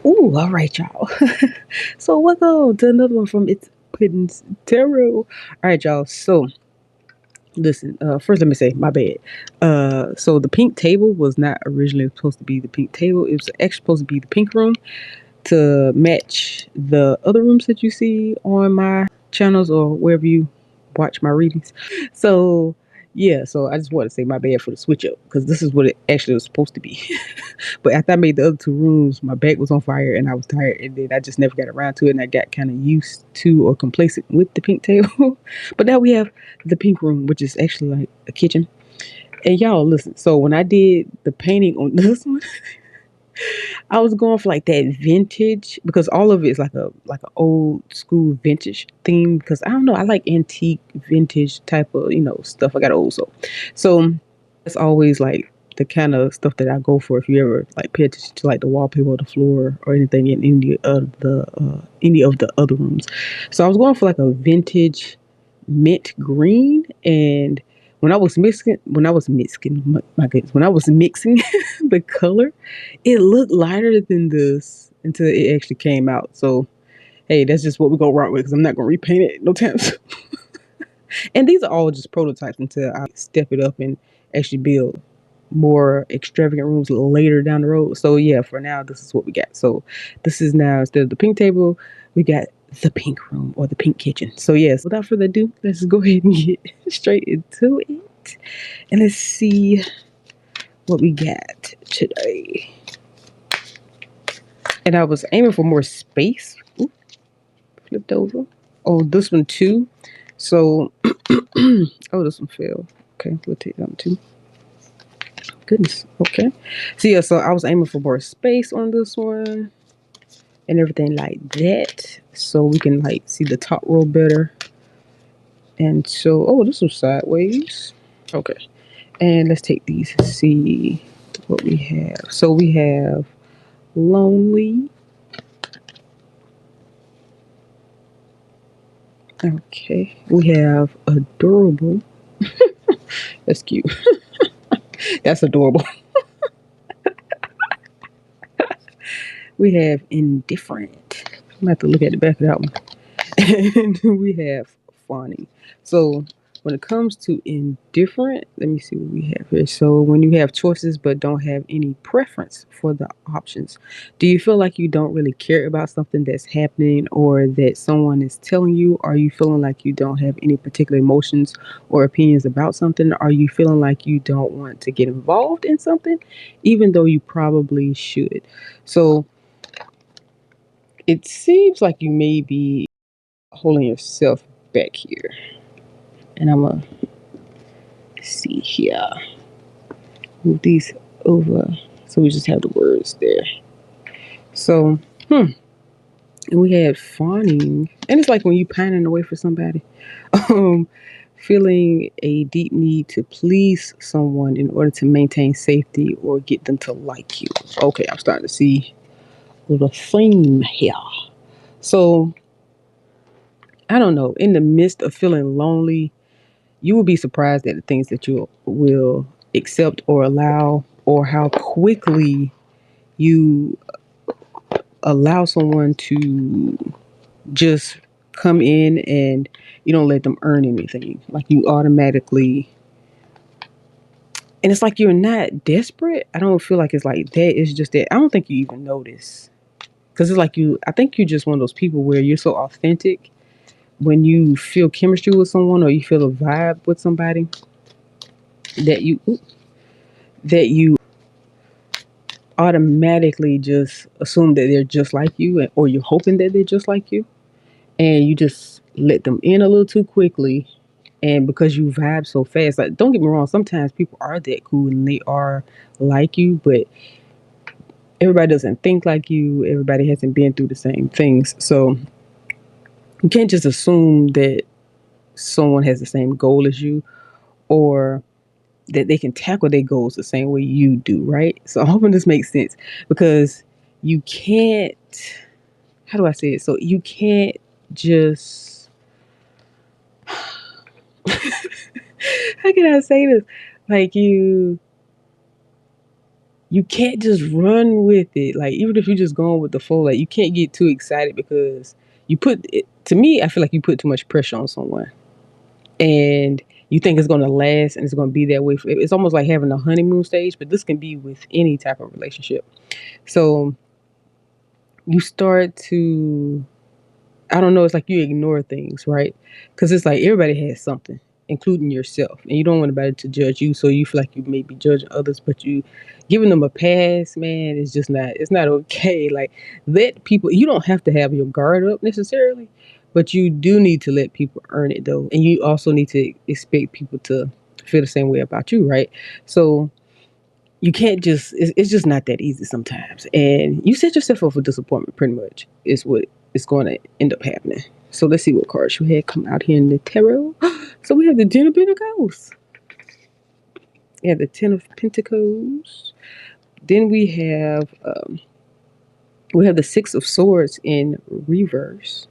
Ooh, all right, y'all. So welcome to another one from ItsPuddinsT Tarot. All right, y'all. So listen, first let me say my bad. So the pink table was not originally supposed to be the pink table. It was actually supposed to be the pink room to match the other rooms that you see on my channels or wherever you watch my readings. So yeah, so I just want to say my bad for the switch up because this is what it actually was supposed to be. But after I made the other two rooms, my back was on fire and I was tired, and then I just never got around to it, and I got kind of used to or complacent with the pink table. But now we have the pink room, which is actually like a kitchen. And y'all listen, so when I did the painting on this one, I was going for like that vintage because all of it is like a old school vintage theme because I don't know, I like antique vintage type of, stuff. I got old so it's always like the kind of stuff that I go for if you ever like pay attention to like the wallpaper or the floor or anything in any of the other rooms. So I was going for like a vintage mint green, and my goodness, when I was mixing the color, it looked lighter than this until it actually came out. So hey, that's just what we're gonna rock with because I'm not gonna repaint it no time soon. And these are all just prototypes until I step it up and actually build more extravagant rooms later down the road. So yeah, for now, this is what we got. So this is now, instead of the pink table, we got the pink room or the pink kitchen. So yes, without further ado, let's go ahead and get straight into it. And let's see what we got today. And I was aiming for more space. Ooh, flipped over. Oh, this one too. So, oh, this one fell. Okay, we'll take that one too. Goodness. Okay. So yeah, so I was aiming for more space on this one and everything like that, so we can like see the top row better. And so, oh, this was sideways. Okay. And let's take these and see what we have. So we have lonely. Okay. We have adorable. That's cute. That's adorable. We have indifferent. I'm gonna have to look at the back of that one. And we have fawning. So when it comes to indifferent, let me see what we have here. So when you have choices but don't have any preference for the options, do you feel like you don't really care about something that's happening or that someone is telling you? Are you feeling like you don't have any particular emotions or opinions about something? Are you feeling like you don't want to get involved in something, even though you probably should? So it seems like you may be holding yourself back here. And I'm gonna see here. Move these over so we just have the words there. So, and we had fawning, and it's like when you pining away for somebody, feeling a deep need to please someone in order to maintain safety or get them to like you. Okay, I'm starting to see the theme here. So, I don't know. In the midst of feeling lonely, you will be surprised at the things that you will accept or allow, or how quickly you allow someone to just come in and you don't let them earn anything. Like you automatically, and it's like you're not desperate. I don't feel like it's like that. It's just that I don't think you even notice. Because it's like I think you're just one of those people where you're so authentic when you feel chemistry with someone or you feel a vibe with somebody that you automatically just assume that they're just like you, or you're hoping that they're just like you, and you just let them in a little too quickly. And because you vibe so fast, like don't get me wrong, sometimes people are that cool and they are like you, but everybody doesn't think like you. Everybody hasn't been through the same things, so you can't just assume that someone has the same goal as you, or that they can tackle their goals the same way you do, right? So I'm hoping this makes sense, because you can't, how do I say it? So you can't just, how can I say this? Like you you can't just run with it. Like, even if you're just going with the flow, like, you can't get too excited because you put it, to me, I feel like you put too much pressure on someone and you think it's going to last and it's going to be that way. It's almost like having a honeymoon stage, but this can be with any type of relationship. So you start to, I don't know, it's like you ignore things, right? Because it's like everybody has something, including yourself. And you don't want anybody to judge you, so you feel like you may be judging others, but you giving them a pass, man, it's just not, it's not okay. Like, let people, you don't have to have your guard up necessarily, but you do need to let people earn it though. And you also need to expect people to feel the same way about you, right? So you can't just, it's just not that easy sometimes, and you set yourself up for disappointment pretty much is what is going to end up happening. So let's see what cards you had come out here in the tarot. So we have the Ten of Pentacles, we have the Ten of Pentacles, then we have the Six of Swords in reverse,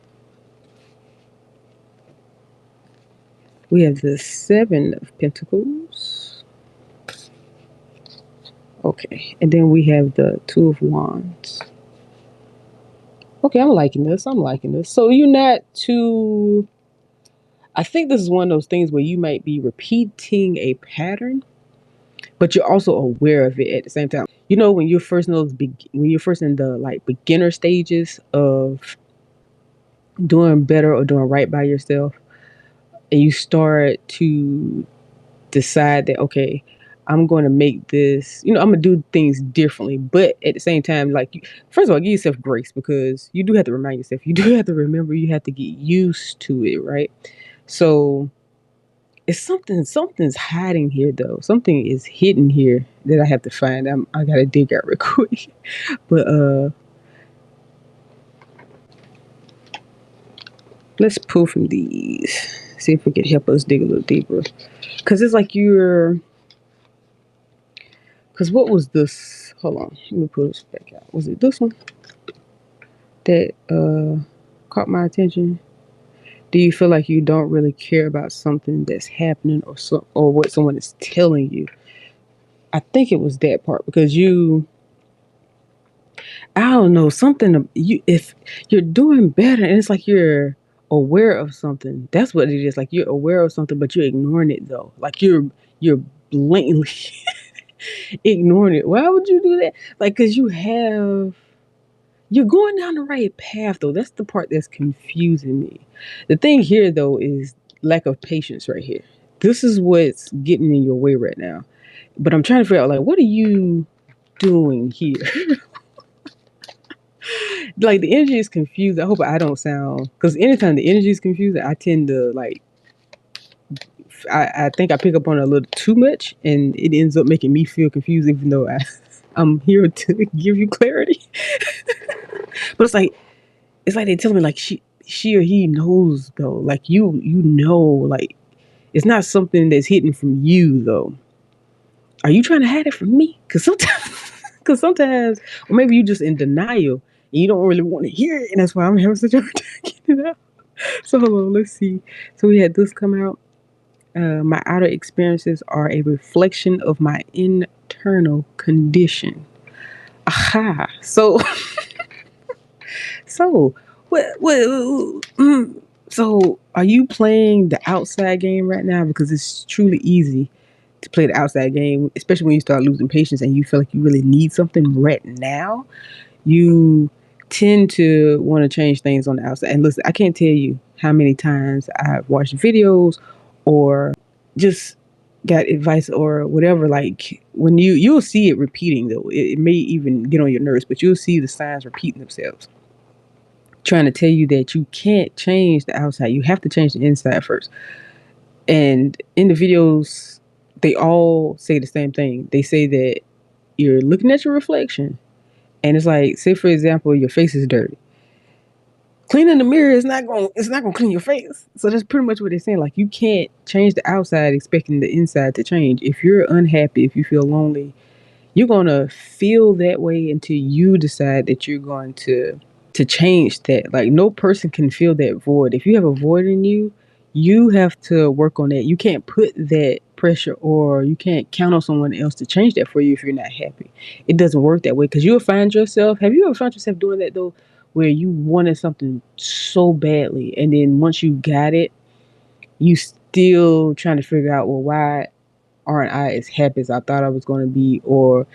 we have the Seven of Pentacles, okay, and then we have the Two of Wands. Okay, I'm liking this. I'm liking this. So you're not too, I think this is one of those things where you might be repeating a pattern, but you're also aware of it at the same time. You know, when you're first in when you're first in the like beginner stages of doing better or doing right by yourself, and you start to decide that, okay, I'm going to make this, you know, I'm going to do things differently. But at the same time, like, first of all, give yourself grace, because you do have to remind yourself, you do have to remember, you have to get used to it, right? So it's something's hiding here though. Something is hidden here that I have to find. I got to dig out real quick. But let's pull from these. See if we can help us dig a little deeper. Because it's like you're, because what was this? Hold on. Let me pull this back out. Was it this one that caught my attention? Do you feel like you don't really care about something that's happening, or what someone is telling you? I think it was that part, because you, I don't know, something, you, if you're doing better and it's like you're aware of something, that's what it is. Like, you're aware of something, but you're ignoring it though. Like, you're blatantly ignoring it. Why would you do that? Like, because you're going down the right path though. That's the part that's confusing me. The thing here though is lack of patience right here. This is what's getting in your way right now. But I'm trying to figure out, like, what are you doing here? Like, the energy is confused. I hope I don't sound, because anytime the energy is confused, I tend to like, I think I pick up on it a little too much, and it ends up making me feel confused, even though I'm here to give you clarity. But it's like they tell me, like, she or he knows though. Like, you know, like, it's not something that's hidden from you though. Are you trying to hide it from me? Because sometimes, or maybe you just in denial and you don't really want to hear it, and that's why I'm having such a hard time getting it out. So hold on, let's see. So we had this come out. My outer experiences are a reflection of my internal condition. Aha. So, so so are you playing the outside game right now? Because it's truly easy to play the outside game, especially when you start losing patience and you feel like you really need something right now. You tend to want to change things on the outside. And listen, I can't tell you how many times I've watched videos or just got advice or whatever. Like, when you'll see it repeating though. It may even get on your nerves, but you'll see the signs repeating themselves, trying to tell you that you can't change the outside. You have to change the inside first. And in the videos, they all say the same thing. They say that you're looking at your reflection, and it's like, say for example, your face is dirty. Cleaning the mirror is not going. It's not going to clean your face. So that's pretty much what they're saying. Like, you can't change the outside expecting the inside to change. If you're unhappy, if you feel lonely, you're going to feel that way until you decide that you're going to change that. Like, no person can fill that void. If you have a void in you, you have to work on that. You can't put that pressure, or you can't count on someone else to change that for you if you're not happy. It doesn't work that way, because you'll find yourself. Have you ever found yourself doing that though, where you wanted something so badly, and then once you got it, you still trying to figure out, well, why aren't I as happy as I thought I was going to be? Or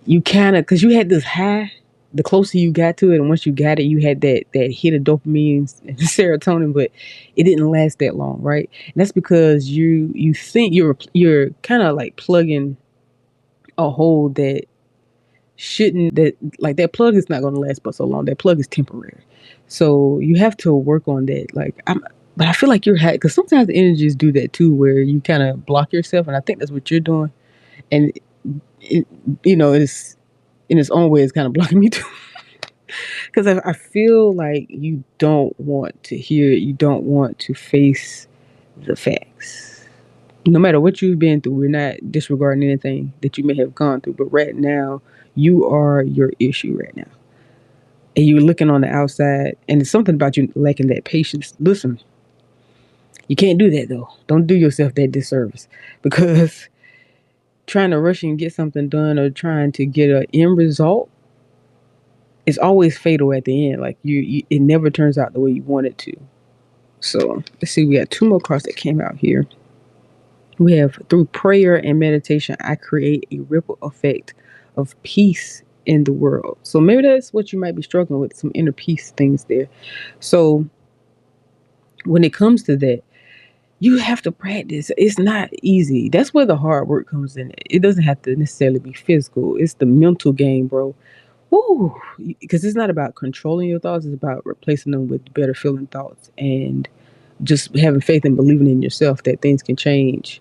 you kind of, because you had this high, the closer you got to it, and once you got it, you had that hit of dopamine and serotonin, but it didn't last that long, right? And that's because you think you're kind of like plugging a hole that shouldn't, that like that plug is not going to last but so long. That plug is temporary, so you have to work on that. But I feel like you're hacked, because sometimes the energies do that too, where you kind of block yourself, and I think that's what you're doing. And it, it's in its own way, it's kind of blocking me too. Because I feel like you don't want to hear it. You don't want to face the facts. No matter what you've been through, we're not disregarding anything that you may have gone through. But right now, you are your issue right now. And you're looking on the outside, and it's something about you lacking that patience. Listen, you can't do that though. Don't do yourself that disservice, because trying to rush and get something done, or trying to get an end result, it's always fatal at the end. Like it never turns out the way you want it to. So let's see, we got two more cards that came out here. We have, through prayer and meditation, I create a ripple effect of peace in the world. So maybe that's what you might be struggling with, some inner peace things there. So when it comes to that, you have to practice. It's not easy. That's where the hard work comes in. It doesn't have to necessarily be physical. It's the mental game, bro. Woo! Because it's not about controlling your thoughts. It's about replacing them with better feeling thoughts, and just having faith and believing in yourself that things can change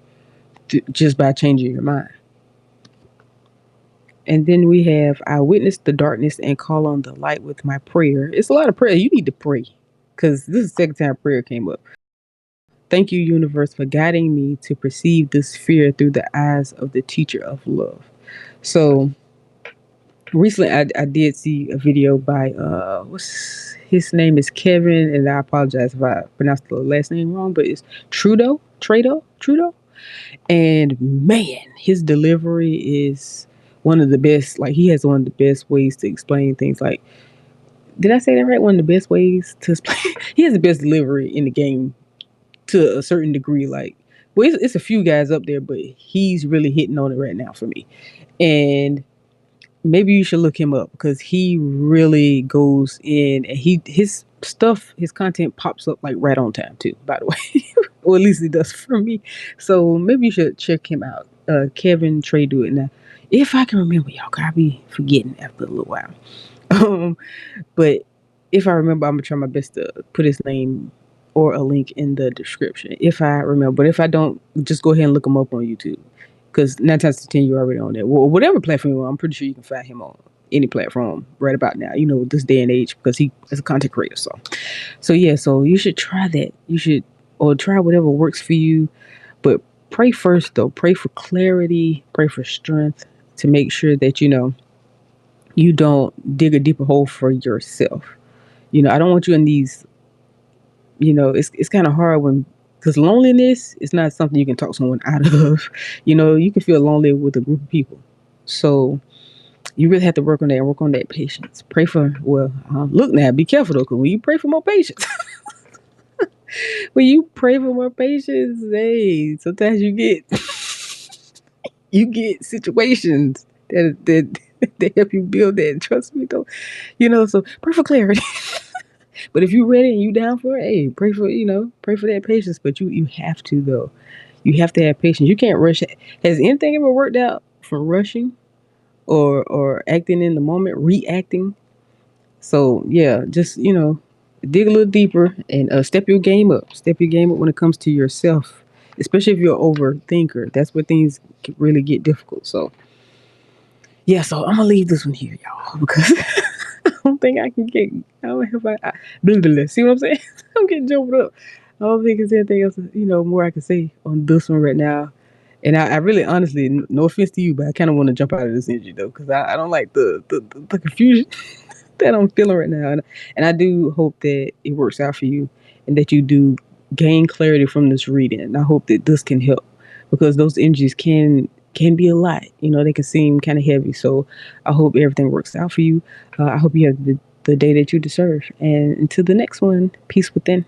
just by changing your mind. And then we have, I witness the darkness and call on the light with my prayer. It's a lot of prayer. You need to pray, because this is the second time prayer came up. Thank you, universe, for guiding me to perceive this fear through the eyes of the teacher of love. So recently I did see a video by what's his name, is Kevin, and I apologize if I pronounced the last name wrong, but it's Trudeau. And man, his delivery is one of the best. Like, he has one of the best ways to explain things. Like, did I say that right? One of the best ways to explain. He has the best delivery in the game to a certain degree. Like, well, it's a few guys up there, but he's really hitting on it right now for me. And maybe you should look him up, because he really goes in, and his stuff, his content pops up like right on time too, by the way. Or at least it does for me. So maybe you should check him out. Kevin Trudeau. Now, if I can remember, y'all, I'll be forgetting after a little while. But if I remember, I'm gonna try my best to put his name or a link in the description if I remember. But if I don't, just go ahead and look him up on YouTube, because 9 times to 10 you're already on there. Well, whatever platform you're on, I'm pretty sure you can find him on any platform right about now. This day and age, because he is a content creator. So yeah. So you should try that. You should, or try whatever works for you. But pray first though. Pray for clarity. Pray for strength, to make sure that you don't dig a deeper hole for yourself. I don't want you in these. It's kind of hard because loneliness is not something you can talk someone out of. You can feel lonely with a group of people. So you really have to work on that, and work on that patience. Pray for, look now, be careful though, because when you pray for more patience, hey, sometimes you get situations that help you build that. Trust me though. So pray for clarity. But if you're ready and you down for it, hey, pray for that patience. But you have to though. You have to have patience. You can't rush. Has anything ever worked out from rushing or acting in the moment, reacting? So yeah, just dig a little deeper, and step your game up. Step your game up when it comes to yourself, especially if you're an overthinker. That's where things can really get difficult. So yeah, so I'm gonna leave this one here, y'all, because I don't think I can get. I don't have. Blah, blah, blah. See what I'm saying? I'm getting jumped up. I don't think there's anything else, more I can say on this one right now. And I really, honestly, no offense to you, but I kind of want to jump out of this energy though, because I don't like the confusion that I'm feeling right now. And I do hope that it works out for you, and that you do gain clarity from this reading. And I hope that this can help, because those energies can be a lot. They can seem kind of heavy. So I hope everything works out for you. I hope you have the day that you deserve. And until the next one, peace within.